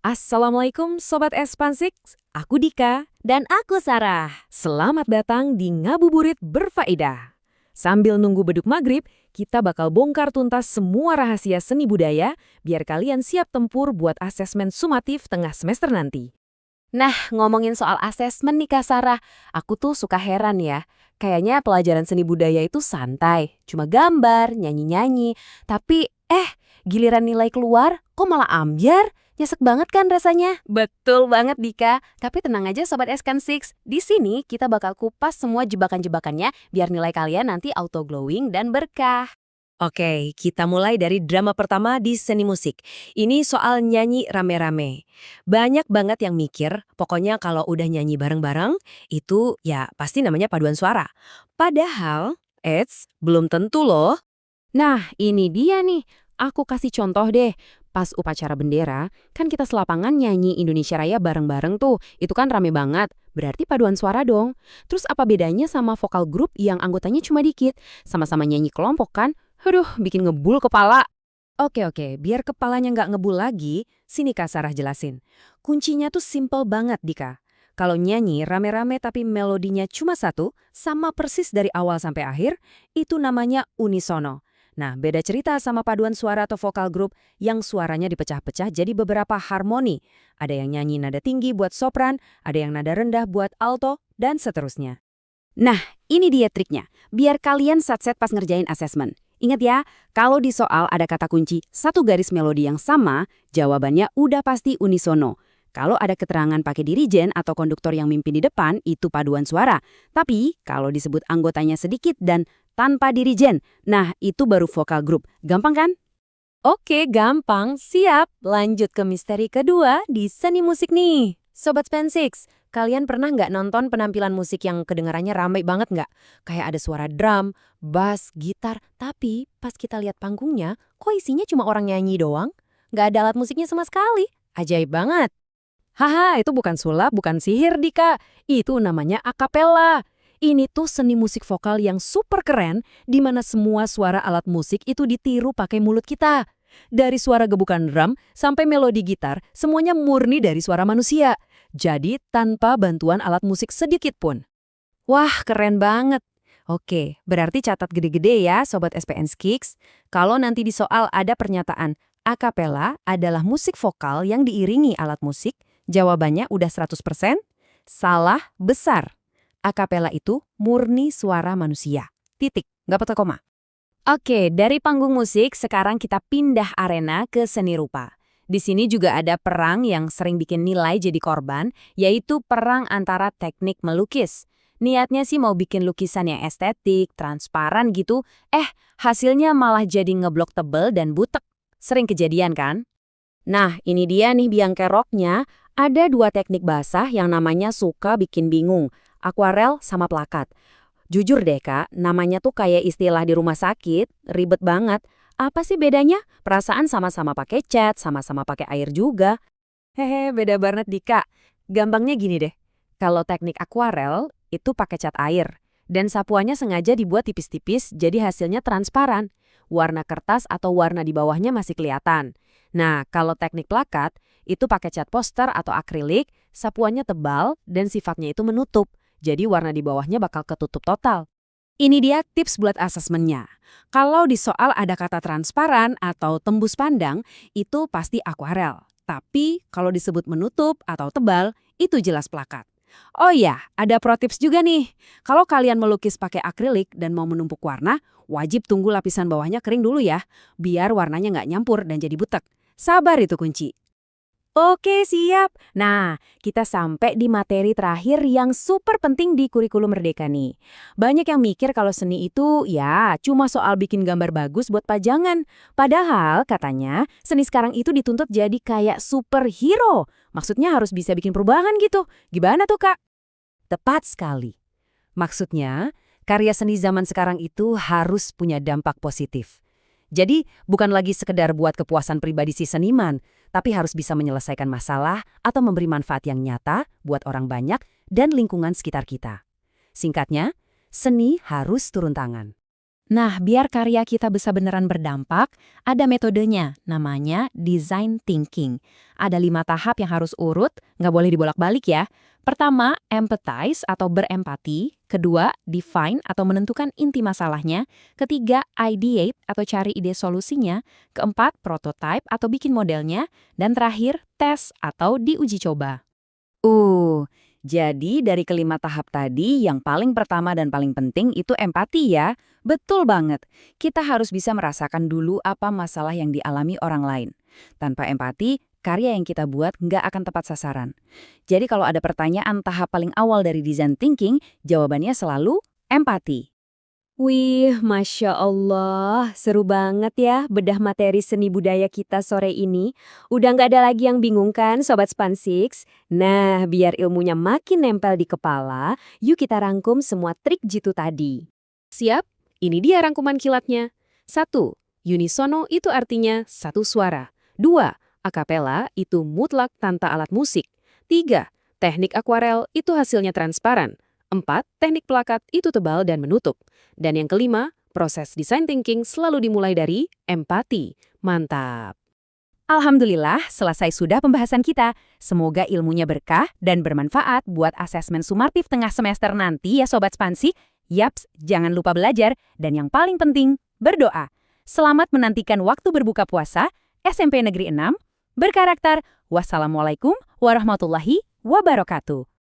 Assalamualaikum Sobat Espansik, aku Dika. Dan aku Sarah. Selamat datang di Ngabuburit Berfaedah. Sambil nunggu beduk maghrib, kita bakal bongkar tuntas semua rahasia seni budaya biar kalian siap tempur buat asesmen sumatif tengah semester nanti. Nah, ngomongin soal asesmen nih Kak Sarah, aku tuh suka heran ya. Kayaknya pelajaran seni budaya itu santai, cuma gambar, nyanyi-nyanyi. Tapi giliran nilai keluar, kok malah ambyar? Nyesek banget kan rasanya? Betul banget Dika. Tapi tenang aja Sobat Scan6. Di sini kita bakal kupas semua jebakan-jebakannya biar nilai kalian nanti auto glowing dan berkah. Oke, kita mulai dari drama pertama di seni musik. Ini soal nyanyi rame-rame. Banyak banget yang mikir, pokoknya kalau udah nyanyi bareng-bareng, itu ya pasti namanya paduan suara. Padahal, belum tentu loh. Nah, ini dia nih. Aku kasih contoh deh. Pas upacara bendera, kan kita selapangan nyanyi Indonesia Raya bareng-bareng tuh. Itu kan rame banget. Berarti paduan suara dong. Terus apa bedanya sama vokal grup yang anggotanya cuma dikit? Sama-sama nyanyi kelompok kan? Aduh, bikin ngebul kepala. Oke, biar kepalanya nggak ngebul lagi, sini Kak Sarah jelasin. Kuncinya tuh simple banget, Dika. Kalau nyanyi rame-rame tapi melodinya cuma satu, sama persis dari awal sampai akhir, itu namanya unisono. Nah, beda cerita sama paduan suara atau vokal grup yang suaranya dipecah-pecah jadi beberapa harmoni. Ada yang nyanyi nada tinggi buat sopran, ada yang nada rendah buat alto, dan seterusnya. Nah, ini dia triknya. Biar kalian satset pas ngerjain asesmen. Ingat ya, kalau di soal ada kata kunci satu garis melodi yang sama, jawabannya udah pasti unisono. Kalau ada keterangan pakai dirijen atau konduktor yang mimpin di depan, itu paduan suara. Tapi, kalau disebut anggotanya sedikit dan tanpa dirijen, nah itu baru vokal grup. Gampang kan? Oke, gampang. Siap. Lanjut ke misteri kedua di seni musik nih. Sobat Span6, kalian pernah nggak nonton penampilan musik yang kedengarannya ramai banget nggak? Kayak ada suara drum, bass, gitar, tapi pas kita lihat panggungnya, kok isinya cuma orang nyanyi doang? Nggak ada alat musiknya sama sekali. Ajaib banget. Haha, itu bukan sulap, bukan sihir, Dika. Itu namanya akapela. Ini tuh seni musik vokal yang super keren, di mana semua suara alat musik itu ditiru pakai mulut kita. Dari suara gebukan drum sampai melodi gitar, semuanya murni dari suara manusia. Jadi tanpa bantuan alat musik sedikit pun. Wah, keren banget. Oke, berarti catat gede-gede ya Sobat SPN Kicks. Kalau nanti di soal ada pernyataan, akapela adalah musik vokal yang diiringi alat musik, jawabannya udah 100%? Salah besar. Akapela itu murni suara manusia. Titik, nggak pakai koma. Oke, dari panggung musik sekarang kita pindah arena ke seni rupa. Di sini juga ada perang yang sering bikin nilai jadi korban, yaitu perang antara teknik melukis. Niatnya sih mau bikin lukisan yang estetik, transparan gitu, hasilnya malah jadi ngeblok tebel dan butek. Sering kejadian kan? Nah, ini dia nih biang keroknya, ada dua teknik basah yang namanya suka bikin bingung, akuarel sama plakat. Jujur deh Kak, namanya tuh kayak istilah di rumah sakit, ribet banget. Apa sih bedanya? Perasaan sama-sama pakai cat, sama-sama pakai air juga. Hehe, beda banget Dika. Gampangnya gini deh, kalau teknik akuarel itu pakai cat air. Dan sapuannya sengaja dibuat tipis-tipis jadi hasilnya transparan. Warna kertas atau warna di bawahnya masih kelihatan. Nah, kalau teknik plakat, itu pakai cat poster atau akrilik, sapuannya tebal dan sifatnya itu menutup. Jadi warna di bawahnya bakal ketutup total. Ini dia tips buat asesmennya. Kalau di soal ada kata transparan atau tembus pandang, itu pasti akuarel. Tapi kalau disebut menutup atau tebal, itu jelas plakat. Oh iya, ada pro tips juga nih. Kalau kalian melukis pakai akrilik dan mau menumpuk warna, wajib tunggu lapisan bawahnya kering dulu ya, biar warnanya nggak nyampur dan jadi butek. Sabar itu kunci. Oke, siap. Nah, kita sampai di materi terakhir yang super penting di kurikulum Merdeka nih. Banyak yang mikir kalau seni itu ya cuma soal bikin gambar bagus buat pajangan. Padahal katanya seni sekarang itu dituntut jadi kayak superhero. Maksudnya harus bisa bikin perubahan gitu. Gimana tuh, Kak? Tepat sekali. Maksudnya, karya seni zaman sekarang itu harus punya dampak positif. Jadi, bukan lagi sekedar buat kepuasan pribadi si seniman, tapi harus bisa menyelesaikan masalah atau memberi manfaat yang nyata buat orang banyak dan lingkungan sekitar kita. Singkatnya, seni harus turun tangan. Nah, biar karya kita bisa beneran berdampak, ada metodenya, namanya design thinking. Ada 5 tahap yang harus urut, nggak boleh dibolak-balik ya. Pertama, empathize atau berempati. Kedua, define atau menentukan inti masalahnya. Ketiga, ideate atau cari ide solusinya. Keempat, prototype atau bikin modelnya. Dan terakhir, test atau diuji coba. Jadi dari kelima tahap tadi, yang paling pertama dan paling penting itu empati ya. Betul banget. Kita harus bisa merasakan dulu apa masalah yang dialami orang lain. Tanpa empati, karya yang kita buat nggak akan tepat sasaran. Jadi kalau ada pertanyaan tahap paling awal dari design thinking, jawabannya selalu empati. Wih, Masya Allah, seru banget ya bedah materi seni budaya kita sore ini. Udah nggak ada lagi yang bingung kan, Sobat Spansix? Nah, biar ilmunya makin nempel di kepala, yuk kita rangkum semua trik jitu tadi. Siap? Ini dia rangkuman kilatnya. 1. Unisono itu artinya satu suara. 2. Akapela itu mutlak tanpa alat musik. 3. Teknik akuarel itu hasilnya transparan. 4. Teknik pelakat itu tebal dan menutup. Dan yang kelima, proses design thinking selalu dimulai dari empati. Mantap! Alhamdulillah, selesai sudah pembahasan kita. Semoga ilmunya berkah dan bermanfaat buat asesmen sumartif tengah semester nanti ya Sobat Spansi. Yaps, jangan lupa belajar. Dan yang paling penting, berdoa. Selamat menantikan waktu berbuka puasa, SMP Negeri 6, berkarakter. Wassalamualaikum warahmatullahi wabarakatuh.